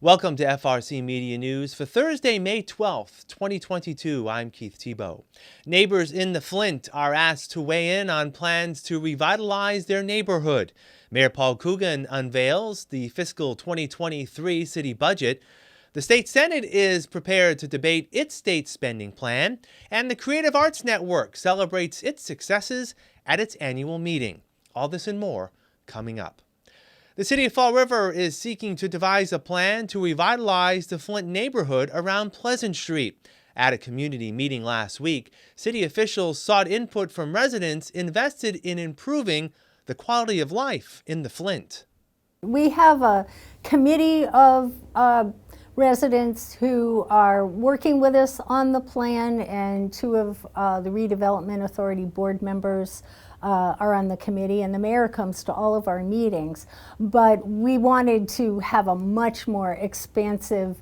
Welcome to FRCMedia News for Thursday, May 12th, 2022. I'm Keith Tebow. Neighbors in the Flint are asked to weigh in on plans to revitalize their neighborhood. Mayor Coogan unveils the fiscal 2023 city budget. The state Senate is prepared to debate its state spending plan, and the Creative Arts Network celebrates its successes at its annual meeting. All this and more coming up. The city of Fall River is seeking to devise a plan to revitalize the Flint neighborhood around Pleasant Street. At a community meeting last week, city officials sought input from residents invested in improving the quality of life in the Flint. We have a committee of residents who are working with us on the plan, and two of the Redevelopment Authority board members are on the committee, and the mayor comes to all of our meetings. But we wanted to have a much more expansive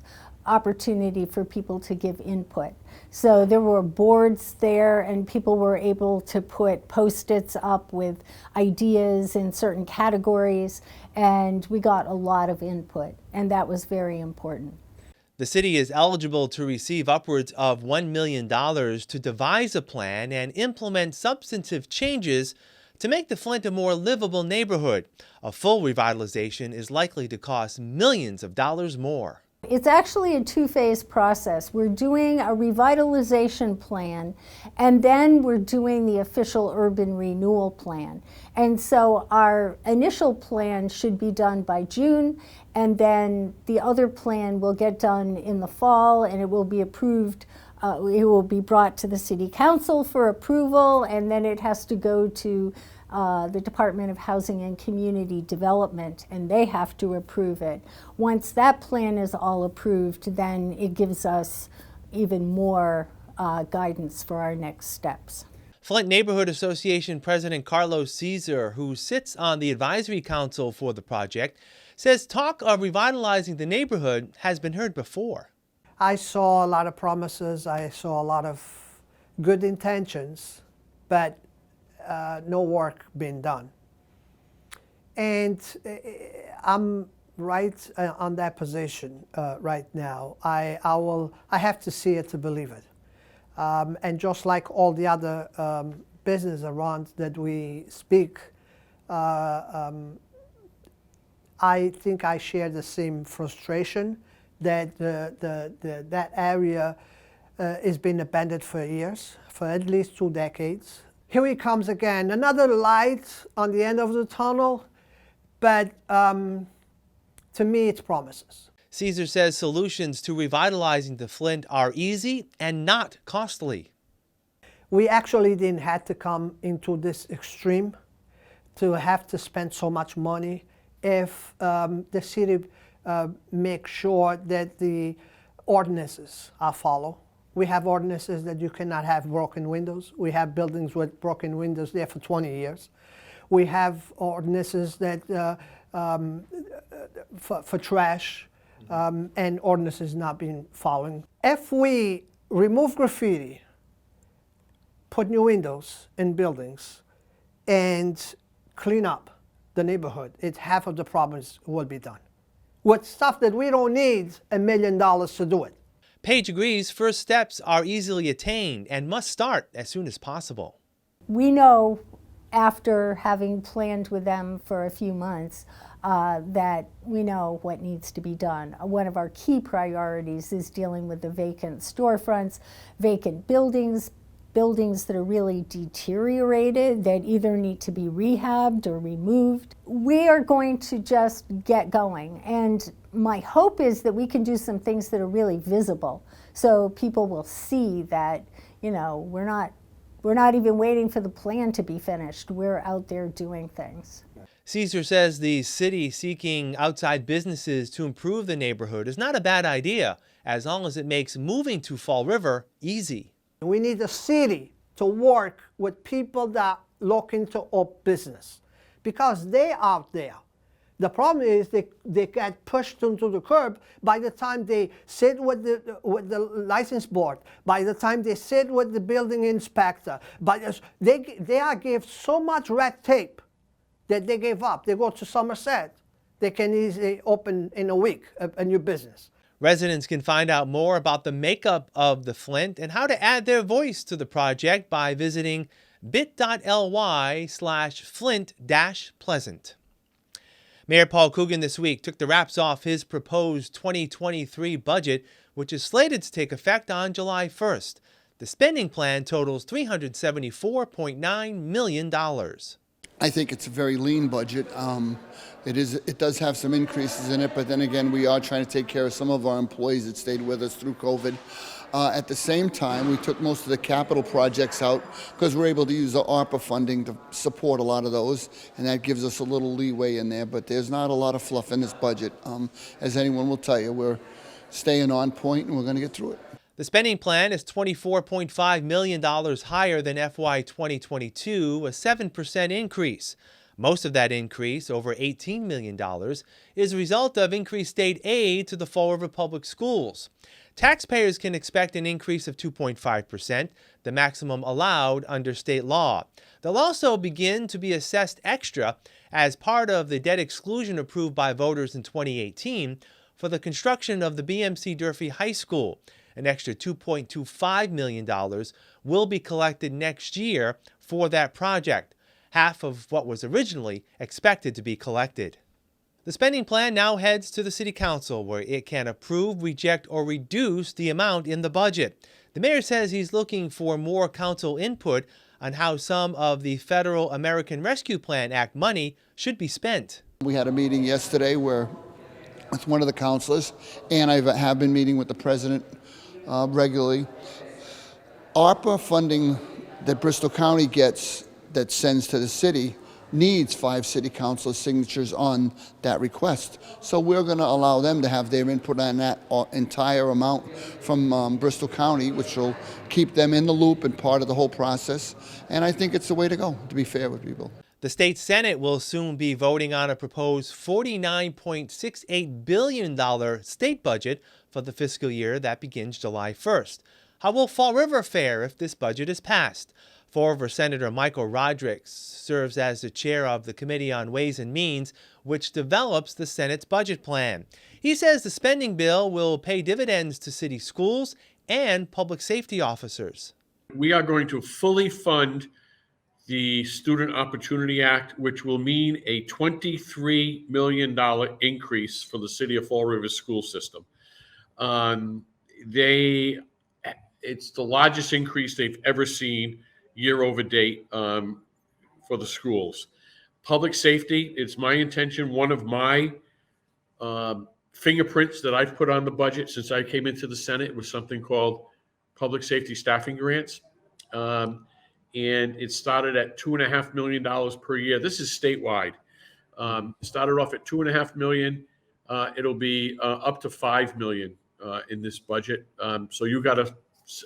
opportunity for people to give input. So there were boards there, and people were able to put Post-its up with ideas in certain categories, and we got a lot of input, and that was very important. The city is eligible to receive upwards of $1 million to devise a plan and implement substantive changes to make the Flint a more livable neighborhood. A full revitalization is likely to cost millions of dollars more. It's actually a two-phase process. We're doing a revitalization plan, and then we're doing the official urban renewal plan. And so our initial plan should be done by June, and then the other plan will get done in the fall, and it will be approved. It will be brought to the City Council for approval, and then it has to go to the Department of Housing and Community Development, and they have to approve it. Once that plan is all approved, then it gives us even more guidance for our next steps. Flint Neighborhood Association President Carlos Caesar, who sits on the advisory council for the project, says talk of revitalizing the neighborhood has been heard before. I saw a lot of promises, I saw a lot of good intentions, but no work being done. And I'm right on that position right now. I have to see it to believe it. And just like all the other business around that we speak, I think I share the same frustration that that area has been abandoned for years, for at least 2 decades. Here he comes again, another light on the end of the tunnel, but to me it's promises. Caesar says solutions to revitalizing the Flint are easy and not costly. We actually didn't have to come into this extreme to have to spend so much money if the city makes sure that the ordinances are followed. We have ordinances that you cannot have broken windows. We have buildings with broken windows there for 20 years. We have ordinances that for trash and ordinances not being followed. If we remove graffiti, put new windows in buildings, and clean up the neighborhood, half of the problems will be done. With stuff that we don't need $1 million to do it. Page agrees first steps are easily attained and must start as soon as possible. We know, after having planned with them for a few months, that we know what needs to be done. One of our key priorities is dealing with the vacant storefronts, vacant buildings that are really deteriorated, that either need to be rehabbed or removed. We are going to just get going, and my hope is that we can do some things that are really visible, so people will see that, you know, we're not even waiting for the plan to be finished. We're out there doing things. Caesar says the city seeking outside businesses to improve the neighborhood is not a bad idea, as long as it makes moving to Fall River easy. We need the city to work with people that looking to open business, because they out there. The problem is they get pushed into the curb by the time they sit with the license board, by the time they sit with the building inspector. They are given so much red tape that they gave up. They go to Somerset. they can easily open in a week a new business. Residents can find out more about the makeup of the Flint and how to add their voice to the project by visiting bit.ly/Flint-Pleasant. Mayor Paul Coogan this week took the wraps off his proposed 2023 budget, which is slated to take effect on July 1st. The spending plan totals $374.9 million. I think it's a very lean budget. It does have some increases in it, but then again, we are trying to take care of some of our employees that stayed with us through COVID. At the same time, we took most of the capital projects out because we're able to use the ARPA funding to support a lot of those, and that gives us a little leeway in there, but there's not a lot of fluff in this budget. As anyone will tell you, we're staying on point and we're going to get through it. The spending plan is $24.5 million higher than FY 2022, a 7% increase. Most of that increase, over $18 million, is a result of increased state aid to the Fall River Public Schools. Taxpayers can expect an increase of 2.5%, the maximum allowed under state law. They'll also begin to be assessed extra as part of the debt exclusion approved by voters in 2018 for the construction of the BMC Durfee High School. An extra $2.25 million will be collected next year for that project, half of what was originally expected to be collected. The spending plan now heads to the City Council, where it can approve, reject, or reduce the amount in the budget. The mayor says he's looking for more council input on how some of the Federal American Rescue Plan Act money should be spent. We had a meeting yesterday with one of the councilors, and I have been meeting with the president regularly. ARPA funding that Bristol County gets that sends to the city needs 5 city council signatures on that request. So we're going to allow them to have their input on that entire amount from Bristol County, which will keep them in the loop and part of the whole process. And I think it's the way to go, to be fair with people. The state Senate will soon be voting on a proposed $49.68 billion state budget for the fiscal year that begins July 1st. How will Fall River fare if this budget is passed? Fall River Senator Michael Rodrigues serves as the chair of the Committee on Ways and Means, which develops the Senate's budget plan. He says the spending bill will pay dividends to city schools and public safety officers. We are going to fully fund the Student Opportunity Act, which will mean a $23 million increase for the city of Fall River school system. It's the largest increase they've ever seen year over date for the schools. Public safety, it's my intention, one of my fingerprints that I've put on the budget since I came into the Senate was something called public safety staffing grants. And it started at $2.5 million per year. This is statewide. Started off at $2.5 million. It'll be up to $5 million in this budget. So you got to,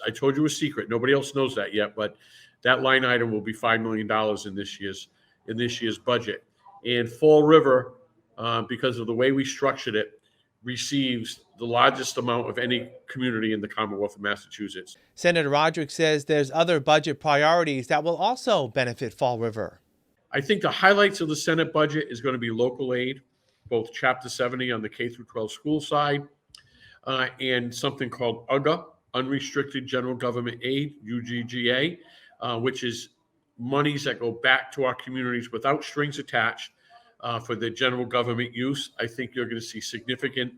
I told you a secret. Nobody else knows that yet, but that line item will be $5 million in this year's budget. And Fall River, because of the way we structured it, receives the largest amount of any community in the Commonwealth of Massachusetts. Senator Rodrigues says there's other budget priorities that will also benefit Fall River. I think the highlights of the Senate budget is going to be local aid, both Chapter 70 on the K-12 school side, and something called UGA, Unrestricted General Government Aid, UGGA, which is monies that go back to our communities without strings attached for the general government use. I think you're going to see significant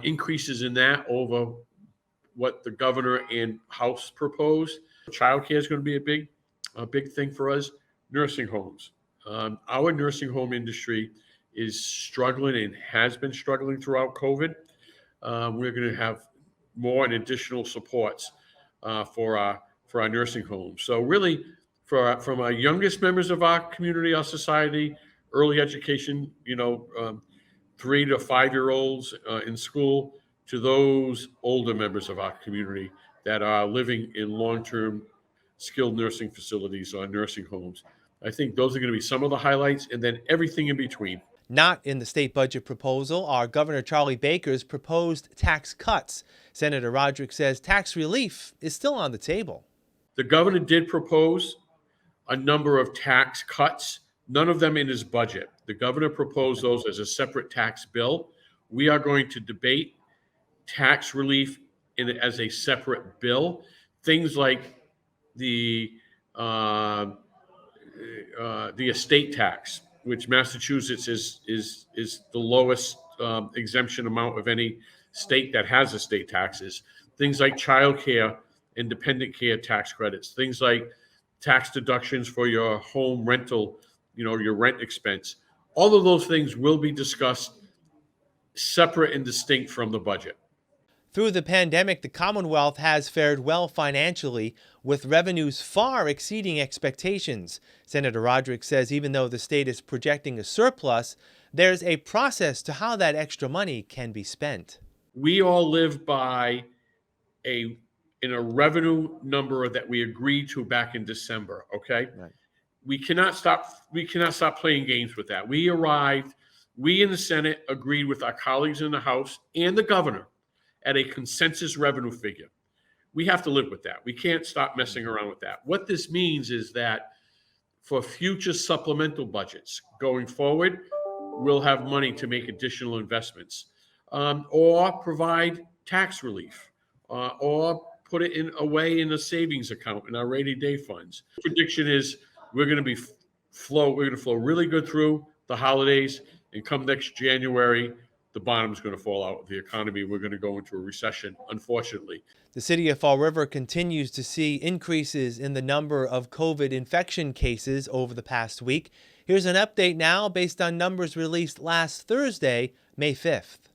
increases in that over what the governor and House proposed. Childcare is going to be a big thing for us. Nursing homes. Our nursing home industry is struggling and has been struggling throughout COVID. We're going to have more and additional supports for our nursing homes. So really, from our youngest members of our community, our society, early education, 3 to 5 year olds in school, to those older members of our community that are living in long-term skilled nursing facilities or nursing homes. I think those are going to be some of the highlights, and then everything in between. Not in the state budget proposal are Governor Charlie Baker's proposed tax cuts. Senator Rodrigues says tax relief is still on the table. The governor did propose a number of tax cuts, none of them in his budget. The governor proposed those as a separate tax bill. We are going to debate tax relief as a separate bill. Things like the estate tax, which Massachusetts is the lowest exemption amount of any state that has estate taxes. Things like child care and dependent care tax credits. Things like tax deductions for your home rental, your rent expense. All of those things will be discussed separate and distinct from the budget. Through the pandemic, the Commonwealth has fared well financially, with revenues far exceeding expectations. Senator Roderick says even though the state is projecting a surplus, there's a process to how that extra money can be spent. We all live by a revenue number that we agreed to back in December, okay? Right. We cannot stop playing games with that. We in the Senate agreed with our colleagues in the House and the governor at a consensus revenue figure. We have to live with that. We can't stop messing around with that. What this means is that for future supplemental budgets going forward, we'll have money to make additional investments, or provide tax relief, or put it away in a savings account in our rainy day funds. Prediction is we're going to flow really good through the holidays, and come next January, the bottom's going to fall out of the economy. We're going to go into a recession, unfortunately. The city of Fall River continues to see increases in the number of COVID infection cases over the past week. Here's an update now based on numbers released last Thursday, May 5th.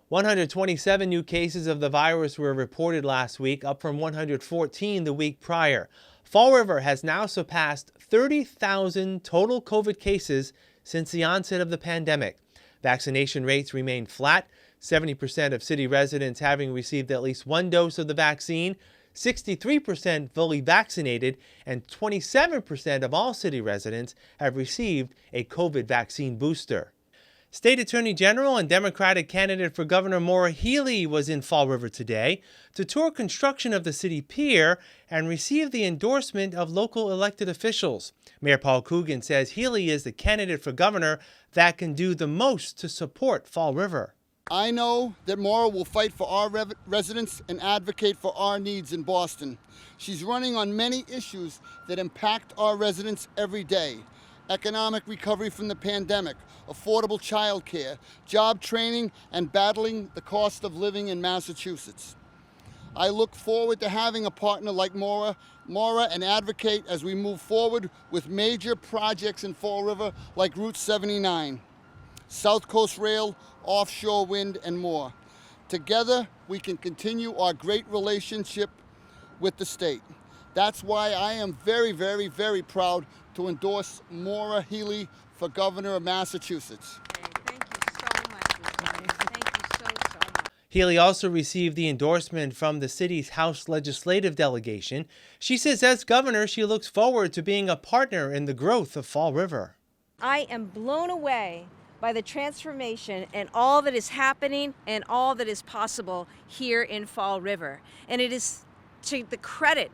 127 new cases of the virus were reported last week, up from 114 the week prior. Fall River has now surpassed 30,000 total COVID cases since the onset of the pandemic. Vaccination rates remain flat, 70% of city residents having received at least one dose of the vaccine, 63% fully vaccinated, and 27% of all city residents have received a COVID vaccine booster. State Attorney General and Democratic candidate for Governor Maura Healy was in Fall River today to tour construction of the city pier and receive the endorsement of local elected officials. Mayor Paul Coogan says Healy is the candidate for governor that can do the most to support Fall River. I know that Maura will fight for our residents and advocate for our needs in Boston. She's running on many issues that impact our residents every day. Economic recovery from the pandemic, affordable child care, job training, and battling the cost of living in Massachusetts. I look forward to having a partner like Maura and advocate as we move forward with major projects in Fall River like Route 79, South Coast Rail, offshore wind, and more. Together, we can continue our great relationship with the state. That's why I am very, very, very proud to endorse Maura Healy for governor of Massachusetts. Thank you so much, Thank you so much. Healy also received the endorsement from the city's House legislative delegation. She says as governor, she looks forward to being a partner in the growth of Fall River. I am blown away by the transformation and all that is happening and all that is possible here in Fall River. And it is to the credit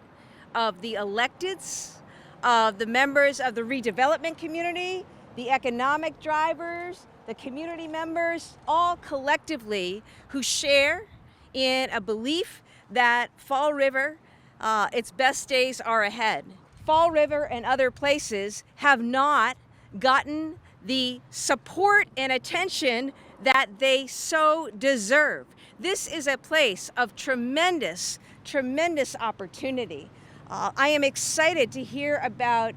of the electeds, of the members of the redevelopment community, the economic drivers, the community members, all collectively who share in a belief that Fall River, its best days are ahead. Fall River and other places have not gotten the support and attention that they so deserve. This is a place of tremendous, tremendous opportunity. I am excited to hear about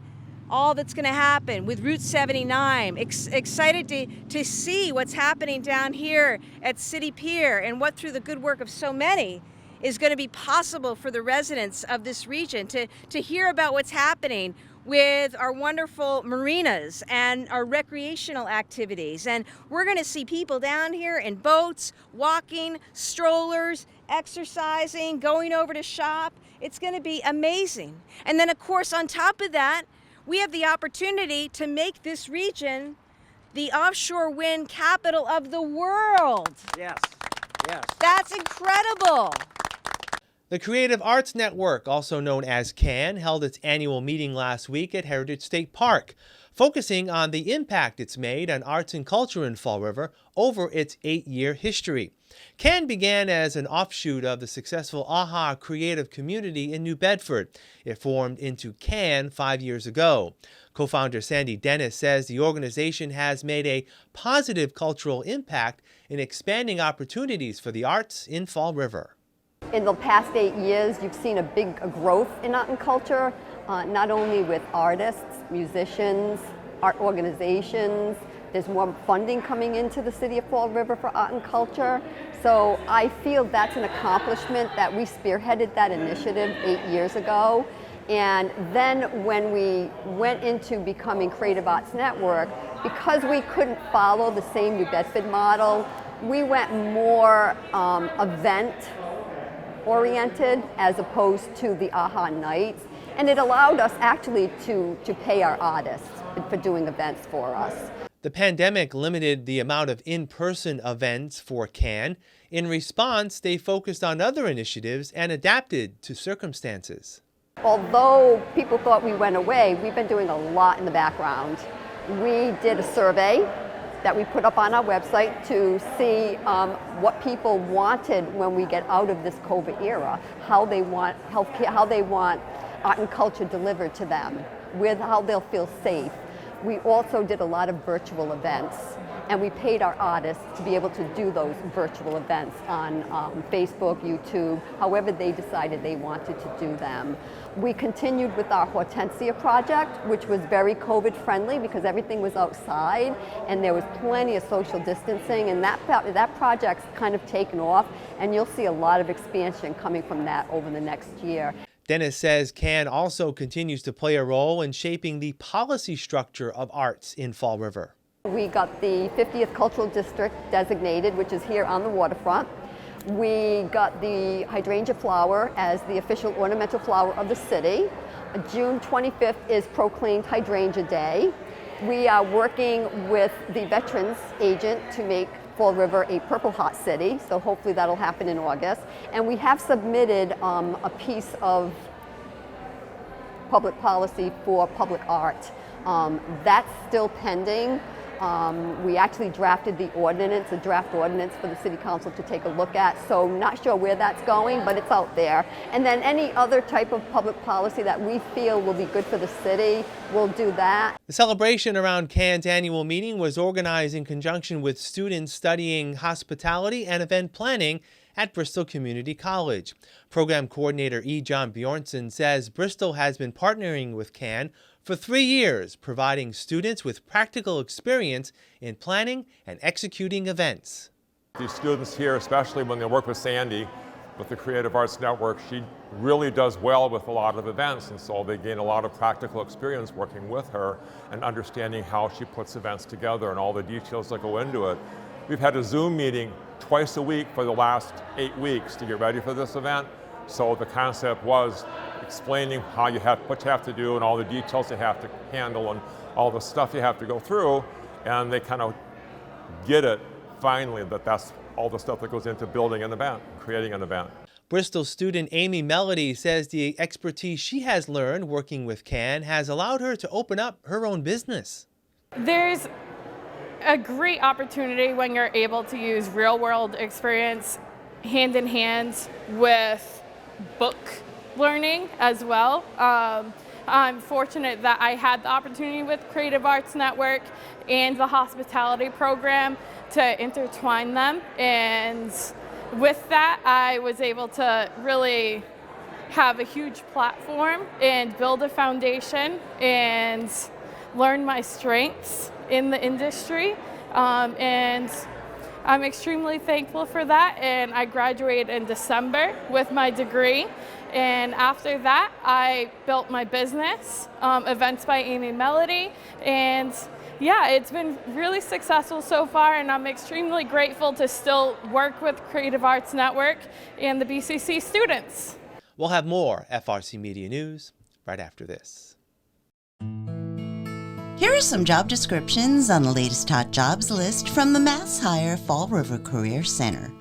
all that's going to happen with Route 79. Excited to see what's happening down here at City Pier and what, through the good work of so many, is going to be possible for the residents of this region to hear about what's happening with our wonderful marinas and our recreational activities. And we're going to see people down here in boats, walking, strollers, exercising, going over to shop. It's going to be amazing. And then, of course, on top of that, we have the opportunity to make this region the offshore wind capital of the world. Yes, yes. That's incredible. The Creative Arts Network, also known as CAN, held its annual meeting last week at Heritage State Park, focusing on the impact it's made on arts and culture in Fall River over its 8-year history. CAN began as an offshoot of the successful AHA creative community in New Bedford. It formed into CAN 5 years ago. Co-founder Sandy Dennis says the organization has made a positive cultural impact in expanding opportunities for the arts in Fall River. In the past 8 years, you've seen a big growth in art and culture, not only with artists, musicians, art organizations. There's more funding coming into the city of Fall River for art and culture. So I feel that's an accomplishment that we spearheaded that initiative 8 years ago. And then when we went into becoming Creative Arts Network, because we couldn't follow the same New Bedford model, we went more event oriented as opposed to the AHA nights, and it allowed us actually to pay our artists for doing events for us. The pandemic limited the amount of in-person events for CAN. In response, they focused on other initiatives and adapted to circumstances. Although people thought we went away, we've been doing a lot in the background. We did a survey that we put up on our website to see what people wanted when we get out of this COVID era, how they want healthcare, how they want art and culture delivered to them, with how they'll feel safe. We also did a lot of virtual events, and we paid our artists to be able to do those virtual events on Facebook, YouTube, however they decided they wanted to do them. We continued with our Hortensia project, which was very COVID friendly because everything was outside and there was plenty of social distancing, and that project's kind of taken off, and you'll see a lot of expansion coming from that over the next year. Dennis says CAN also continues to play a role in shaping the policy structure of arts in Fall River. We got the 50th Cultural District designated, which is here on the waterfront. We got the hydrangea flower as the official ornamental flower of the city. June 25th is proclaimed Hydrangea Day. We are working with the Veterans Agent to make Fall River a Purple Heart City, so hopefully that'll happen in August. And we have submitted a piece of public policy for public art. That's still pending. We actually drafted the ordinance, a draft ordinance for the City Council to take a look at, so not sure where that's going, but it's out there. And then any other type of public policy that we feel will be good for the city, we'll do that. The celebration around CAN's annual meeting was organized in conjunction with students studying hospitality and event planning at Bristol Community College. Program coordinator E. John Bjornson says Bristol has been partnering with CAN for 3 years, providing students with practical experience in planning and executing events. These students here, especially when they work with Sandy, with the Creative Arts Network, she really does well with a lot of events, and so they gain a lot of practical experience working with her and understanding how she puts events together and all the details that go into it. We've had a Zoom meeting twice a week for the last 8 weeks to get ready for this event. So the concept was explaining what you have to do and all the details you have to handle and all the stuff you have to go through, and they kind of get it finally that that's all the stuff that goes into building an event, creating an event. Bristol student Amy Melody says the expertise she has learned working with CAN has allowed her to open up her own business. There's a great opportunity when you're able to use real-world experience hand in hand with book learning as well. I'm fortunate that I had the opportunity with Creative Arts Network and the hospitality program to intertwine them, and with that I was able to really have a huge platform and build a foundation and learn my strengths in the industry, and I'm extremely thankful for that. And I graduated in December with my degree, and after that I built my business, Events by Amy Melody, and yeah, it's been really successful so far, and I'm extremely grateful to still work with Creative Arts Network and the BCC students. We'll have more FRC Media News right after this. Here are some job descriptions on the latest hot jobs list from the Mass Hire Fall River Career Center.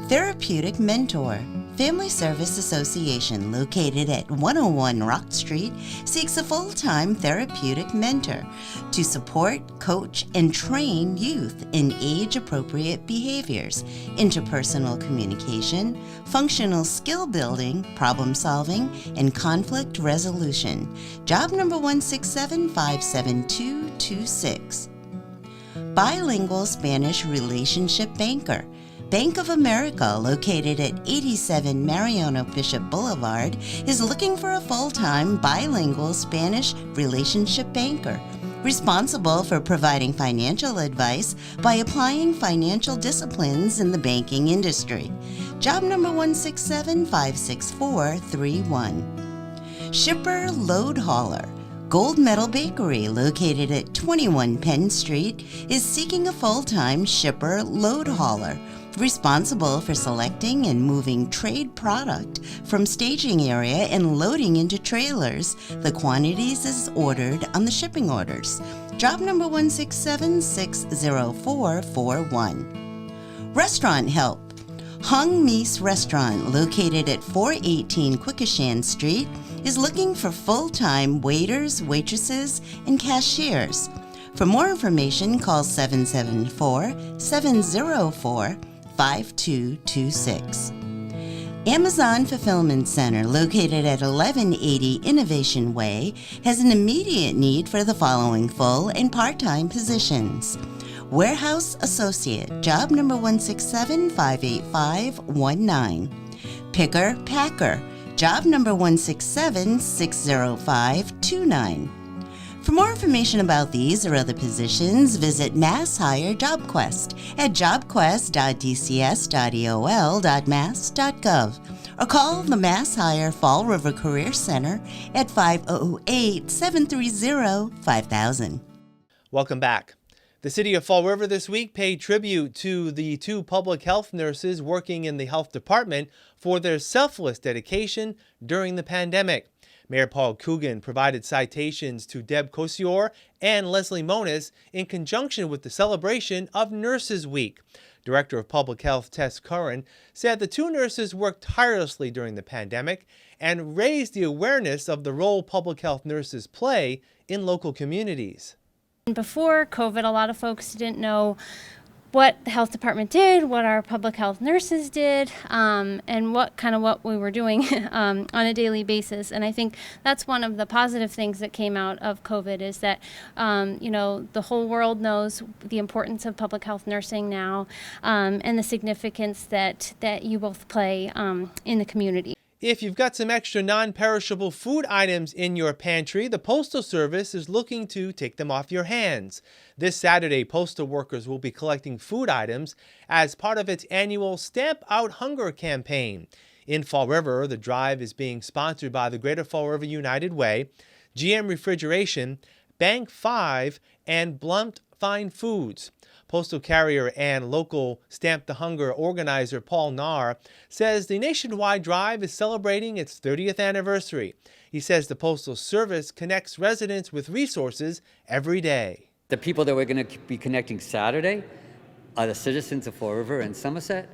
Therapeutic Mentor, Family Service Association, located at 101 Rock Street, seeks a full-time therapeutic mentor to support, coach, and train youth in age-appropriate behaviors, interpersonal communication, functional skill building, problem solving, and conflict resolution. Job number 167-57226. Bilingual Spanish Relationship Banker. Bank of America, located at 87 Mariano Bishop Boulevard, is looking for a full-time bilingual Spanish relationship banker, responsible for providing financial advice by applying financial disciplines in the banking industry. Job number 167-56431. Shipper Load Hauler. Gold Medal Bakery, located at 21 Penn Street, is seeking a full-time shipper load hauler, responsible for selecting and moving trade product from staging area and loading into trailers. The quantities is ordered on the shipping orders. Job number 167-60441. Restaurant Help. Hung Meese Restaurant, located at 418 Quikasham Street, is looking for full-time waiters, waitresses, and cashiers. For more information, call 774-704-5226. Amazon Fulfillment Center, located at 1180 Innovation Way, has an immediate need for the following full and part-time positions. Warehouse Associate, job number 167-58519. Picker Packer, job number 167-60529. For more information about these or other positions, visit Mass Hire JobQuest at jobquest.dcs.eol.mass.gov or call the Mass Hire Fall River Career Center at 508-730-5000. Welcome back. The city of Fall River this week paid tribute to the 2 public health nurses working in the health department for their selfless dedication during the pandemic. Mayor Paul Coogan provided citations to Deb Cosior and Leslie Moniz in conjunction with the celebration of Nurses Week. Director of Public Health Tess Curran said the 2 nurses worked tirelessly during the pandemic and raised the awareness of the role public health nurses play in local communities. Before COVID, a lot of folks didn't know what the health department did, what our public health nurses did, and what we were doing on a daily basis. And I think that's one of the positive things that came out of COVID is that, the whole world knows the importance of public health nursing now, and the significance that you both play in the community. If you've got some extra non-perishable food items in your pantry, the Postal Service is looking to take them off your hands. This Saturday, postal workers will be collecting food items as part of its annual Stamp Out Hunger campaign. In Fall River, the drive is being sponsored by the Greater Fall River United Way, GM Refrigeration, Bank 5, and Blunt Fine Foods. Postal carrier and local Stamp the Hunger organizer Paul Nahr says the nationwide drive is celebrating its 30th anniversary. He says the Postal Service connects residents with resources every day. The people that we're going to be connecting Saturday are the citizens of Fall River and Somerset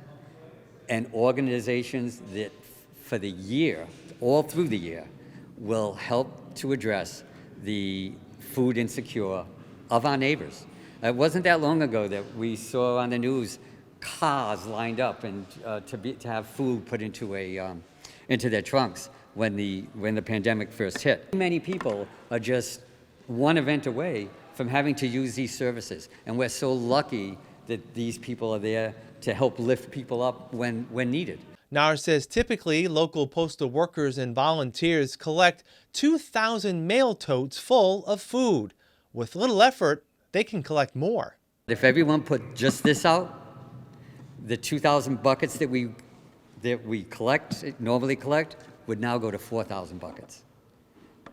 and organizations that for the year, all through the year, will help to address the food insecure of our neighbors. It wasn't that long ago that we saw on the news cars lined up and to have food put into their trunks when the pandemic first hit. Many people are just one event away from having to use these services, and we're so lucky that these people are there to help lift people up when needed. Nahr says typically local postal workers and volunteers collect 2,000 mail totes full of food. With little effort, they can collect more. If everyone put just this out, the 2,000 buckets that we normally collect, would now go to 4,000 buckets.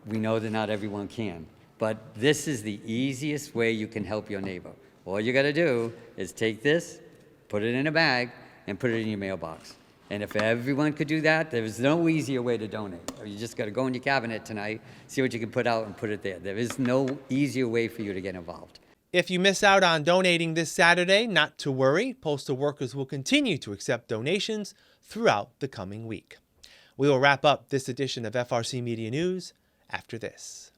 We know that not everyone can, but this is the easiest way you can help your neighbor. All you got to do is take this, put it in a bag, and put it in your mailbox. And if everyone could do that, there's no easier way to donate. You just got to go in your cabinet tonight, see what you can put out and put it there. There is no easier way for you to get involved. If you miss out on donating this Saturday, not to worry. Postal workers will continue to accept donations throughout the coming week. We will wrap up this edition of FRC Media News after this.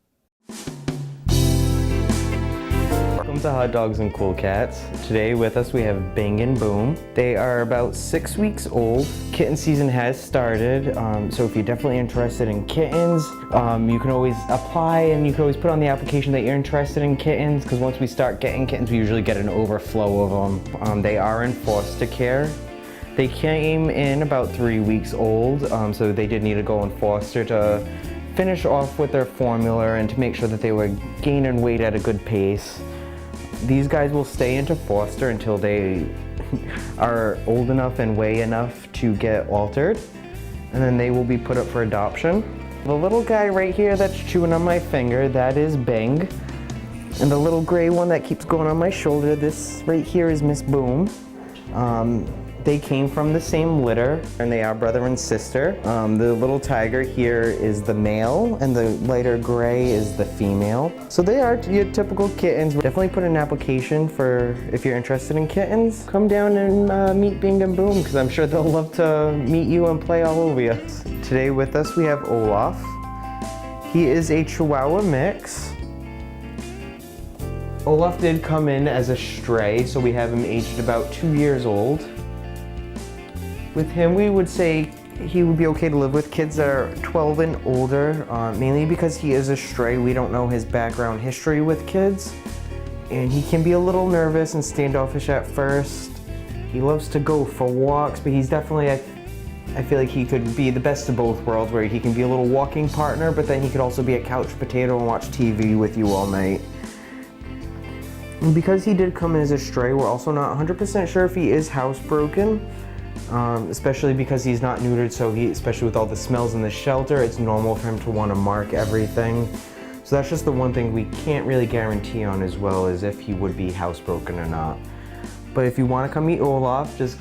Welcome to Hot Dogs and Cool Cats. Today with us we have Bang and Boom. They are about 6 weeks old. Kitten season has started, so if you're definitely interested in kittens, you can always apply and you can always put on the application that you're interested in kittens, because once we start getting kittens we usually get an overflow of them. They are in foster care. They came in about 3 weeks old, so they did need to go in foster to finish off with their formula and to make sure that they were gaining weight at a good pace. These guys will stay into foster until they are old enough and weigh enough to get altered, and then they will be put up for adoption. The little guy right here that's chewing on my finger, that is Bang. And the little gray one that keeps going on my shoulder, this right here is Miss Boom. They came from the same litter, and they are brother and sister. The little tiger here is the male, and the lighter gray is the female. So they are your typical kittens. Definitely put in an application for if you're interested in kittens. Come down and meet Bing and Boom, because I'm sure they'll love to meet you and play all over you. Today with us we have Olaf. He is a Chihuahua mix. Olaf did come in as a stray, so we have him aged about 2 years old. With him, we would say he would be okay to live with kids that are 12 and older, mainly because he is a stray. We don't know his background history with kids, and he can be a little nervous and standoffish at first. He loves to go for walks, but he's definitely, I feel like he could be the best of both worlds, where he can be a little walking partner, but then he could also be a couch potato and watch TV with you all night. And because he did come in as a stray, we're also not 100% sure if he is housebroken. Especially because he's not neutered, so especially with all the smells in the shelter, it's normal for him to want to mark everything. So that's just the one thing we can't really guarantee on, as well as if he would be housebroken or not. But if you want to come meet Olaf, just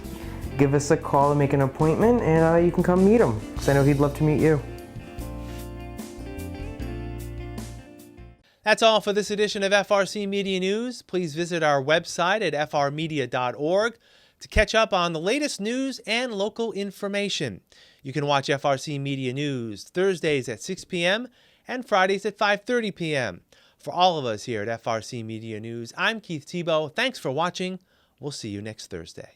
give us a call and make an appointment, and you can come meet him, because I know he'd love to meet you. That's all for this edition of FRC Media News. Please visit our website at frmedia.org. to catch up on the latest news and local information. You can watch FRC Media News Thursdays at 6 p.m. and Fridays at 5:30 p.m. For all of us here at FRC Media News, I'm Keith Tebow. Thanks for watching. We'll see you next Thursday.